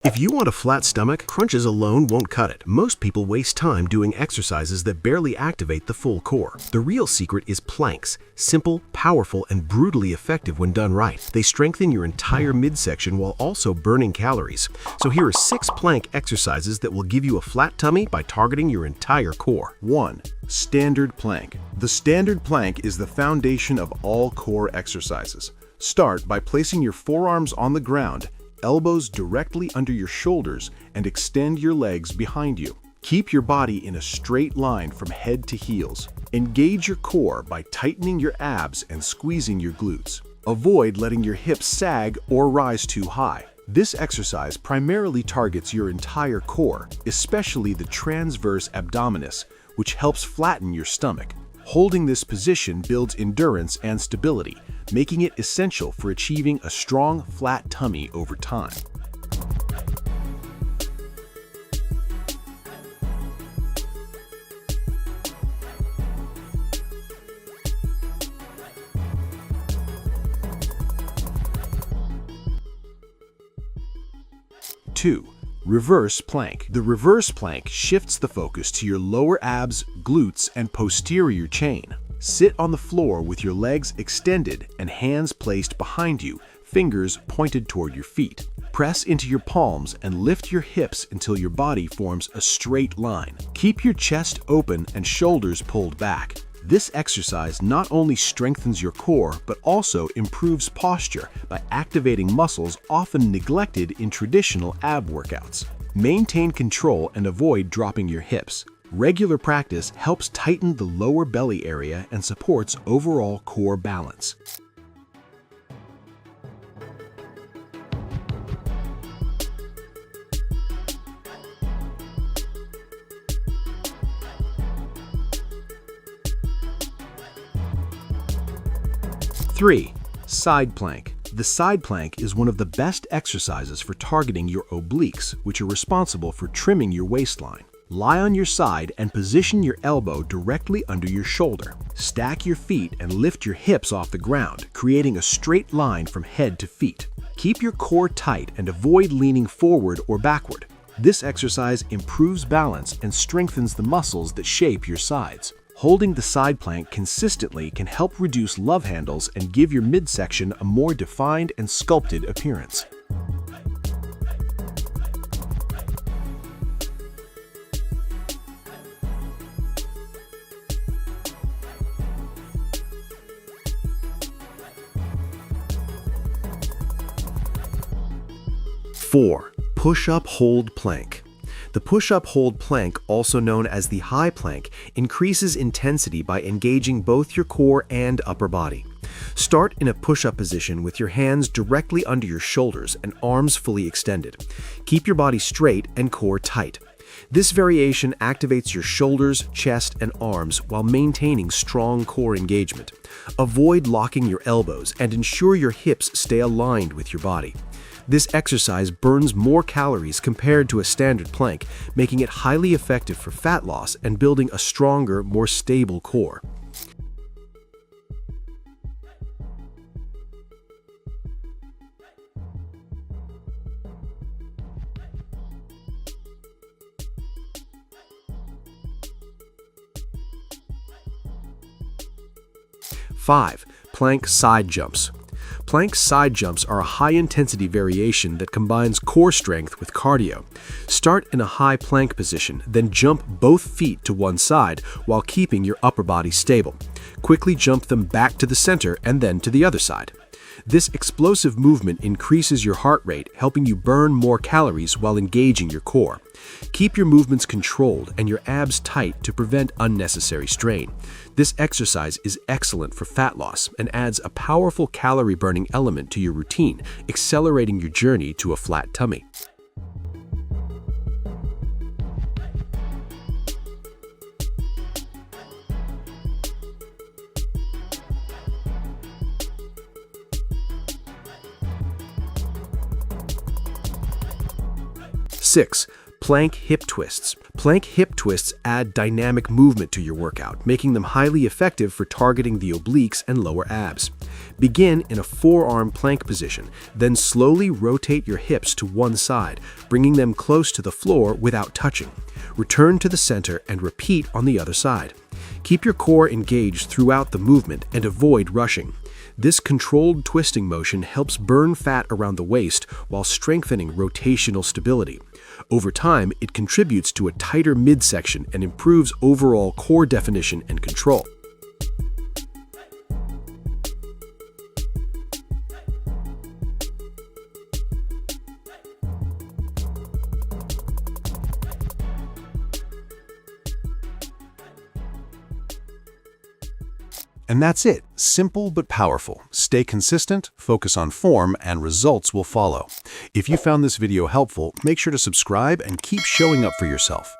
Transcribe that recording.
If you want a flat stomach, crunches alone won't cut it. Most people waste time doing exercises that barely activate the full core. The real secret is planks. Simple, powerful, and brutally effective when done right. They strengthen your entire midsection while also burning calories. So here are 6 plank exercises that will give you a flat tummy by targeting your entire core. 1. Standard plank. The standard plank is the foundation of all core exercises. Start by placing your forearms on the ground, elbows directly under your shoulders, and extend your legs behind you. Keep your body in a straight line from head to heels. Engage your core by tightening your abs and squeezing your glutes. Avoid letting your hips sag or rise too high. This exercise primarily targets your entire core, especially the transverse abdominis, which helps flatten your stomach. Holding this position builds endurance and stability, making it essential for achieving a strong, flat tummy over time. Two. Reverse plank. The reverse plank shifts the focus to your lower abs, glutes, and posterior chain. Sit on the floor with your legs extended and hands placed behind you, fingers pointed toward your feet. Press into your palms and lift your hips until your body forms a straight line. Keep your chest open and shoulders pulled back. This exercise not only strengthens your core, but also improves posture by activating muscles often neglected in traditional ab workouts. Maintain control and avoid dropping your hips. Regular practice helps tighten the lower belly area and supports overall core balance. Three. Side plank. The side plank is one of the best exercises for targeting your obliques, which are responsible for trimming your waistline. Lie on your side and position your elbow directly under your shoulder. Stack your feet and lift your hips off the ground, creating a straight line from head to feet. Keep your core tight and avoid leaning forward or backward. This exercise improves balance and strengthens the muscles that shape your sides. Holding the side plank consistently can help reduce love handles and give your midsection a more defined and sculpted appearance. Four. Push-up hold plank. The push-up hold plank, also known as the high plank, increases intensity by engaging both your core and upper body. Start in a push-up position with your hands directly under your shoulders and arms fully extended. Keep your body straight and core tight. This variation activates your shoulders, chest, and arms while maintaining strong core engagement. Avoid locking your elbows and ensure your hips stay aligned with your body. This exercise burns more calories compared to a standard plank, making it highly effective for fat loss and building a stronger, more stable core. Five. Plank side jumps. Plank side jumps are a high-intensity variation that combines core strength with cardio. Start in a high plank position, then jump both feet to one side while keeping your upper body stable. Quickly jump them back to the center and then to the other side. This explosive movement increases your heart rate, helping you burn more calories while engaging your core. Keep your movements controlled and your abs tight to prevent unnecessary strain. This exercise is excellent for fat loss and adds a powerful calorie-burning element to your routine, accelerating your journey to a flat tummy. Six. Plank hip twists. Plank hip twists add dynamic movement to your workout, making them highly effective for targeting the obliques and lower abs. Begin in a forearm plank position, then slowly rotate your hips to one side, bringing them close to the floor without touching. Return to the center and repeat on the other side. Keep your core engaged throughout the movement and avoid rushing. This controlled twisting motion helps burn fat around the waist while strengthening rotational stability. Over time, it contributes to a tighter midsection and improves overall core definition and control. And that's it. Simple but powerful. Stay consistent, focus on form, and results will follow. If you found this video helpful, make sure to subscribe and keep showing up for yourself.